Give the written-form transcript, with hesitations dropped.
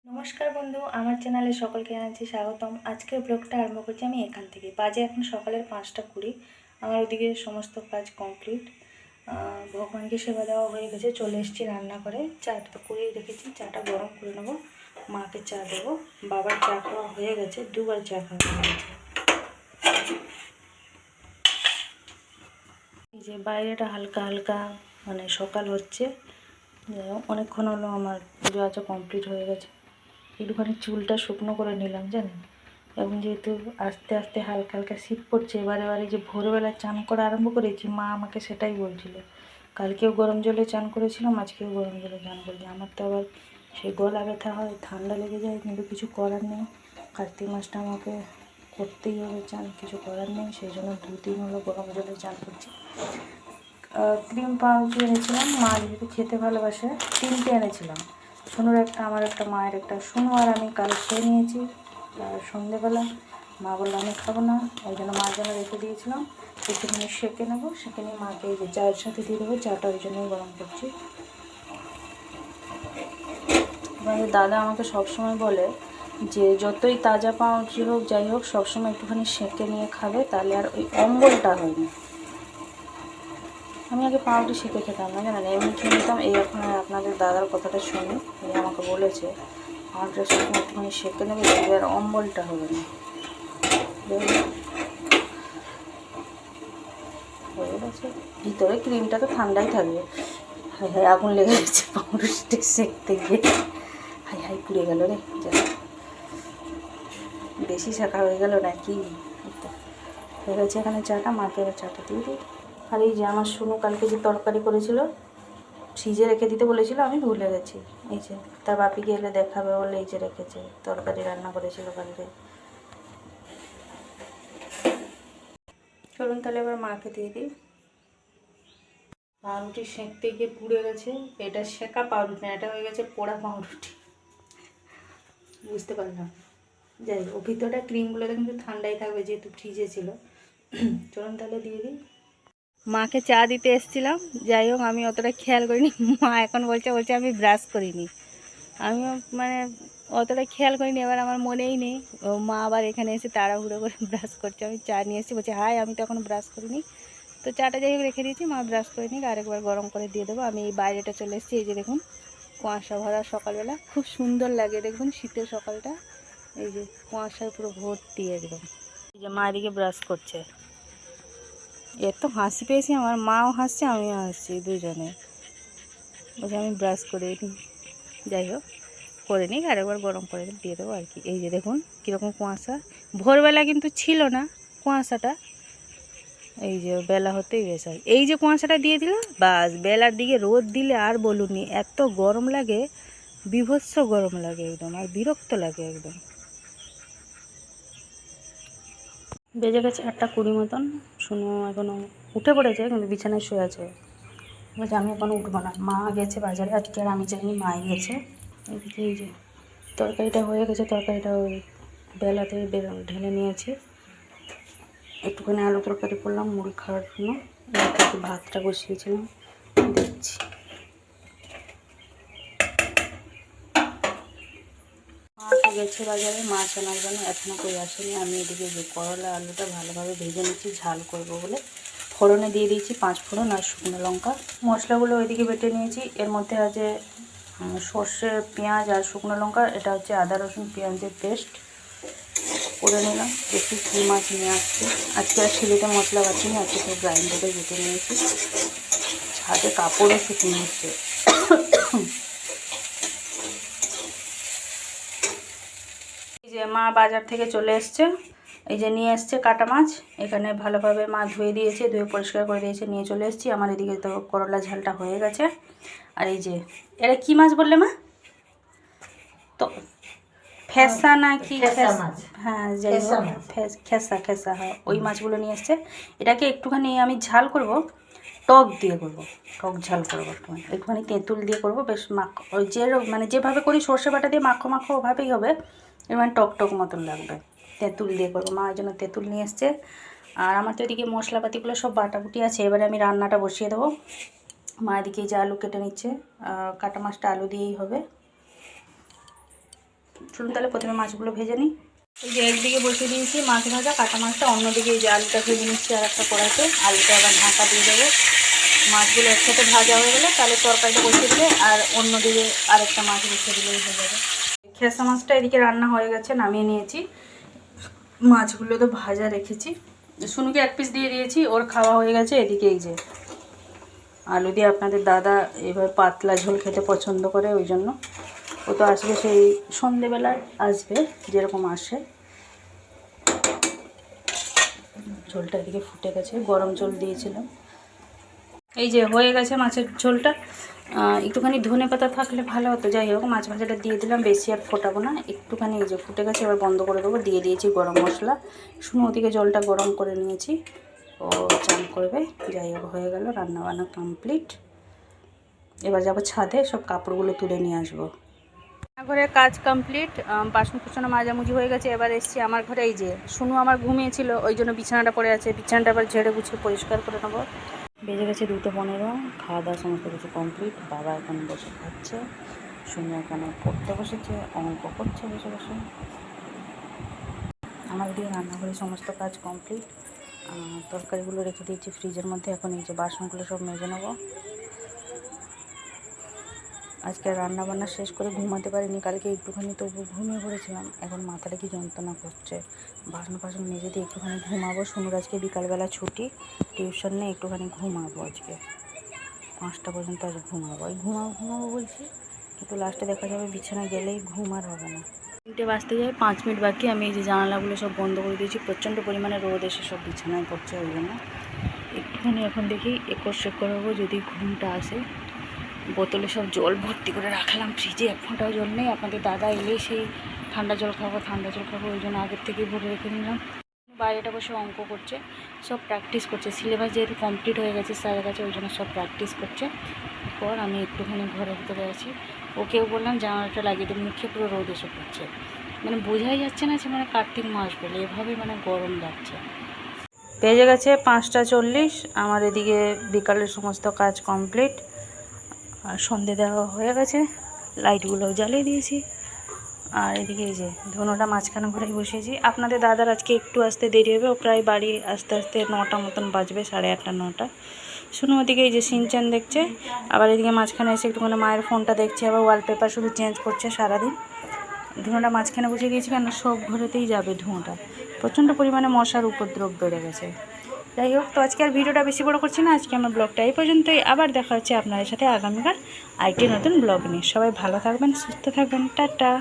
নমস্কার বন্ধু, আমার চ্যানেলে সকলকে জানাচ্ছি স্বাগতম। আজকের ব্লগটা আরম্ভ করছি আমি এখান থেকে। বাজে এখন সকালের 5টা 20। আমার ওদিকে সমস্ত কাজ কমপ্লিট। ভগবানকে সেবা দেওয়া হয়ে গেছে, চলে এসেছি রান্না করে। চাটা তো করেই রেখেছি, চাটা গরম করে নেবো, মাকে চা দেবো। বাবার চা খাওয়া হয়ে গেছে, দুবার চা খাওয়া হয়ে গেছে। এই যে বাইরেটা হালকা হালকা মানে সকাল হচ্ছে, যাই হোক অনেকক্ষণ হলো আমার পুজো আচা কমপ্লিট হয়ে গেছে। একটুখানি চুলটা শুকনো করে নিলাম জানেন। এখন যেহেতু আস্তে আস্তে হালকা হালকা শীত পড়ছে, এবারে যে ভোরবেলা চান করা আরম্ভ করেছি, মা আমাকে সেটাই বলছিল। কালকেও গরম জলে চান করেছিলাম, আজকেও গরম জলে চান করেছি। আমার তো আবার সেই গলা ব্যথা হয়, ঠান্ডা লেগে যায়, কিন্তু কিছু করার নেই। কার্তিক মাসটা আমাকে করতেই হবে চান, কিছু করার নেই। সেই জন্য 2-3 হলো গরম জলে চান করছি। ক্রিম পাউরুটি এনেছিলাম, মা যেহেতু খেতে ভালোবাসে 3টে এনেছিলাম। সোনুর একটা, আমার একটা, মায়ের একটা। সোনু আর আমি কাল খেয়ে নিয়েছি। আর সন্ধ্যেবেলা মা বললো আমি খাবো না, ওই জন্য মার জন্য রেখে দিয়েছিলাম। একটুখানি সেঁকে নেবো, সেঁকে নিয়ে মাকে এই যে চায়ের সাথে দিয়ে দেবো। চাটা ওই জন্যই গরম করছি। এবার দাদা আমাকে সবসময় বলে যে যতই তাজা পাউরুটি হোক যাই হোক, সবসময় একটুখানি সেঁকে নিয়ে খাবে, তাহলে আর ওই অম্বলটা হয় না। আমি আগে পাউরুটি সেঁকে খেতাম না জানেন, এমনি খেয়ে নিতাম। এই এখন আপনাদের দাদার কথাটা শুনি, উনি আমাকে বলেছে পাউরুটির সঙ্গে একটুখানি সেঁকে নেবে, দেখবে আর অম্বলটা হবে না। হয়ে গেছে, ভিতরে ক্রিমটা তো ঠান্ডাই থাকবে। হাই হাই আগুন লেগে গেছে পাউরুটি সেঁকতে গিয়ে। হাই হাই পুড়ে গেল রে, যা বেশি শাখা হয়ে গেল নাকি। হয়ে গেছে এখানে চাটা, মাকে এবার চাটা দিয়ে দিই। আর এই যে আমার সোনু কালকে যে তরকারি করেছিল, ফ্রিজে রেখে দিতে বলেছিল, আমি ভুলে গেছি। এই যে তার বাপিকে এলে দেখাবে বলে এই যে রেখেছে, তরকারি রান্না করেছিল কালকে। চলুন তাহলে এবার মাকে দিয়ে দিই। পাউরুটি সেঁকতে গিয়ে পুড়ে গেছে। এটা সেঁকা পাউরুটি না, এটা হয়ে গেছে পোড়া পাউরুটি। বুঝতে পারলাম। যাই হোক, ভিতরটা ক্রিমগুলোতে কিন্তু ঠান্ডাই থাকবে যেহেতু ফ্রিজে ছিল। চলুন তাহলে দিয়ে দিই। মাকে চা দিতে এসেছিলাম, যাই হোক আমি অতটা খেয়াল করিনি। মা এখন বলছে আমি ব্রাশ করিনি। আমিও মানে অতটা খেয়াল করিনি, এবার আমার মনেই নেই। ও মা আবার এখানে এসে তাড়াহুড়ো করে ব্রাশ করছে। আমি চা নিয়ে এসেছি, বলছে হাই, আমি তো এখনও ব্রাশ করিনি। তো চাটা যাই হোক রেখে দিয়েছি, মা ব্রাশ করে নিক, আরেকবার গরম করে দিয়ে দেবো। আমি এই বাইরেটা চলে এসেছি, এই যে দেখুন কুয়াশা ভরা সকালবেলা, খুব সুন্দর লাগে দেখুন শীতের সকালটা। এই যে কুয়াশায় পুরো ভর্তি একদম। এই যে মা এদিকে ব্রাশ করছে, এত হাসি পেয়েছি আমার, মাও হাসছে আমিও হাসছি, দুজনে। বলছে আমি ব্রাশ করে নিই, যাই হোক করে নিই, আরেকবার গরম করে দিয়ে দেবো আর কি। এই যে দেখুন কীরকম কুয়াশা, ভোরবেলা কিন্তু ছিল না কুয়াশাটা। এই যে বেলা হতেই বেশ হয়, এই যে কুয়াশাটা দিয়ে দিল, বাস বেলার দিকে রোদ দিলে আর বলুনি, এত গরম লাগে, বীভৎস গরম লাগে একদম, আর বিরক্ত লাগে একদম। বেজে গেছে 8টা 20 মতন। শুনো এখনও উঠে পড়েছে, কিন্তু বিছানায় শুয়ে আছে। বলছে আমি এখনও উঠবো না, মা গেছে বাজারে আজকে, আর আমি যাইনি, মাই গেছে। এদিকে এই যে তরকারিটা হয়ে গেছে, তরকারিটা ওই বেলাতে ঢেলে নিয়েছি। একটুখানি আলু তরকারি করলাম মুড়ি খাওয়ার জন্য, একটু ভাতটা বসিয়েছিলাম, দিচ্ছি। মা তো গেছে বাজারে মাছ আনার জন্য, এখনও কই আসেনি। আমি এদিকে যে করলা আলুটা ভালোভাবে ভেজে নিচ্ছি ঝাল করবো বলে। ফোড়নে দিয়ে দিয়েছি 5 ফোড়ন আর শুকনো লঙ্কা। মশলাগুলো ওইদিকে বেটে নিয়েছি। এর মধ্যে আছে সর্ষে, পেঁয়াজ আর শুকনো লঙ্কা। এটা হচ্ছে আদা রসুন পেঁয়াজের পেস্ট করে নিলাম। দেখি কী মাছ নিয়ে আসছে। আজকে আর শিলিতে মশলা বাটিনি, আজকে তো গ্রাইন্ডারে বেটে নিয়েছি। ছাদে কাপড়ও শুকিয়ে নিচ্ছে। এই যে মা বাজার থেকে চলে এসছে, এই যে নিয়ে এসছে কাটা মাছ। এখানে ভালোভাবে মা ধুয়ে দিয়েছে, ধুয়ে পরিষ্কার করে দিয়েছে, নিয়ে চলে এসেছি। আমার এদিকে তো করলা ঝালটা হয়ে গেছে। আর এই যে এটা কি মাছ বললে মা? তো ফেসা না কি? হ্যাঁ যাই হোক, খেসা হ্যাঁ, ওই মাছগুলো নিয়ে এসছে। এটাকে একটুখানি আমি ঝাল করব, টক দিয়ে করবো, টক ঝাল করবো একটুখানি তেঁতুল দিয়ে করবো। বেশ মাখো, ওই যে মানে যেভাবে করি সর্ষে বাটা দিয়ে মাখো মাখো ওভাবেই হবে, এবার টক টক মতন লাগবে। তেঁতুল দিয়ে করবো, মা ওই জন্য তেঁতুল নিয়ে এসছে। আর আমার তো এদিকে মশলাপাতিগুলো সব বাটাবুটি আছে। এবারে আমি রান্নাটা বসিয়ে দেবো। মা এদিকে যে আলু কেটে নিচ্ছে, কাটা মাছটা আলু দিয়েই হবে। চলুন তাহলে প্রথমে মাছগুলো ভেজে নিই। এই যে একদিকে বসিয়ে দিয়েছি মাছ ভাজা, কাটা মাছটা, অন্যদিকে এই যে আলুটা ভেজে নিচ্ছি আর একটা কড়াইতে। আলুটা আবার ঢাকা দিয়ে দেবো। মাছগুলো একসাথে ভাজা হয়ে গেলে তাহলে তরকারিটা বসিয়ে দিলে আর অন্যদিকে আরেকটা মাছ বসিয়ে দিলেই হয়ে যাবে। খেসা মাছটা এদিকে রান্না হয়ে গেছে, নামিয়ে নিয়েছি। মাছগুলো তো ভাজা রেখেছি, শুনুকে এক পিস দিয়ে দিয়েছি, ওর খাওয়া হয়ে গেছে। এদিকে এই যে আলু দিয়ে আপনাদের দাদা এবার পাতলা ঝোল খেতে পছন্দ করে, ওই জন্য ও তো আসবে সেই সন্ধেবেলায় আসবে যেরকম আসে। ঝোলটা এদিকে ফুটে গেছে, গরম জল দিয়েছিলাম। এই যে হয়ে গেছে মাছের ঝোলটা। একটুখানি ধনে পাতা থাকলে ভালো হতো, যাই হোক মাছ ভাজাটা দিয়ে দিলাম, বেশি আর ফোটাবো না। একটুখানি এই যে ফুটে গেছে, এবার বন্ধ করে দেবো। দিয়ে দিয়েছি গরম মশলা। শুনো ওদিকে জলটা গরম করে নিয়েছি, ও চান করবে। যাই হোক হয়ে গেল, রান্নাবান্না কমপ্লিট। এবার যাবো ছাদে, সব কাপড়গুলো তুলে নিয়ে আসবো। ঘরের কাজ কমপ্লিট, বাসন কুসন মাজামুজি হয়ে গেছে। এবার এসছি আমার ঘরে। এই যে শুনু আমার ঘুমিয়েছিল, ওই জন্য বিছানাটা পড়ে আছে। বিছানাটা আবার ঝেড়ে গুছিয়ে পরিষ্কার করে নেবো। বেজে গেছে 2:15, খাওয়া দাওয়া সমস্ত কিছু কমপ্লিট। বাবা এখন বসে খাচ্ছে, শুনু এখানে পড়তে বসেছে, অঙ্ক করছে বসে বসে। আমার দিয়ে রান্নাঘরে সমস্ত কাজ কমপ্লিট। তরকারিগুলো রেখে দিয়েছি ফ্রিজের মধ্যে। এখন এই যে বাসনগুলো সব মেজে নেবো। আজকে রান্নাবান্না শেষ করে ঘুমাতে পারিনি, কালকে একটুখানি তবু ঘুমিয়ে পড়েছিলাম। এখন মাথাটা কি যন্ত্রণা করছে। বাসন মেজে দিয়ে একটুখানি ঘুমাবো। শুনুর আজকে বিকালবেলা ছুটি, টিউশন নেই, একটুখানি ঘুমাবো আজকে 5টা পর্যন্ত। আজ ঘুমাবো, ওই ঘুমাবো বলছি, কিন্তু লাস্টে দেখা যাবে বিছানা গেলেই ঘুম আর হবে না। 3টে বাজতে যায়, 5 মিনিট বাকি। আমি এই যে জানালাগুলো সব বন্ধ করে দিয়েছি, প্রচণ্ড পরিমাণে রোদ এসে সব বিছানায় পড়ছে, ওই জন্য একটুখানি এখন দেখি একর শেকর হবো যদি ঘুমটা আসে। বোতলে সব জল ভর্তি করে রাখলাম ফ্রিজে, 1 ফোঁটাও জল নেই। আপনাদের দাদা এলেই সেই ঠান্ডা জল খাবো, ওই জন্য আগের থেকেই ভরে রেখে নিলাম। বাইরেটা বসে অঙ্ক করছে, সব প্র্যাকটিস করছে। সিলেবাস যেহেতু কমপ্লিট হয়ে গেছে স্যারের কাছে, ওই জন্য সব প্র্যাকটিস করছে। পর আমি একটুখানি ঘরের ভিতরে আছি। ওকেও বললাম জানালাটা লাগিয়ে দিই, মুখে পুরো রোদ এসে পড়ছে, মানে বোঝাই যাচ্ছে না যে মানে কার্তিক মাস বলে, এভাবে মানে গরম লাগছে। বেজে গেছে 5টা 40। আমার এদিকে বিকালের সমস্ত কাজ কমপ্লিট, আর সন্ধে দেওয়া হয়ে গেছে, লাইটগুলো জ্বালিয়ে দিয়েছি। আর এদিকে এই যে ধনুটা মাঝখানে ঘরেই বসিয়েছি। আপনাদের দাদার আজকে একটু আসতে দেরি হবে, ও প্রায় বাড়ি আস্তে আস্তে 9টা মতন বাজবে, 8:30 9টা। শুনো ওদিকে এই যে সিনচ্যান দেখছে, আবার এদিকে মাঝখানে এসে একটুখানি মায়ের ফোনটা দেখছে, আবার ওয়ালপেপার শুধু চেঞ্জ করছে সারাদিন। ধুনোটা মাঝখানে বসিয়ে দিয়েছি, কেন সব ঘরেতেই যাবে ধোঁয়াটা। প্রচণ্ড পরিমাণে মশার উপদ্রব বেড়ে গেছে। যাই হোক, তো আজকে আর ভিডিওটা বেশি বড় করছি না, আজকে আমার ব্লগটা এই পর্যন্তই। আবার দেখা হচ্ছে আপনাদের সাথে আগামীকাল আরেকটি নতুন ব্লগ নিয়ে। সবাই ভালো থাকবেন, সুস্থ থাকবেন, টাটা।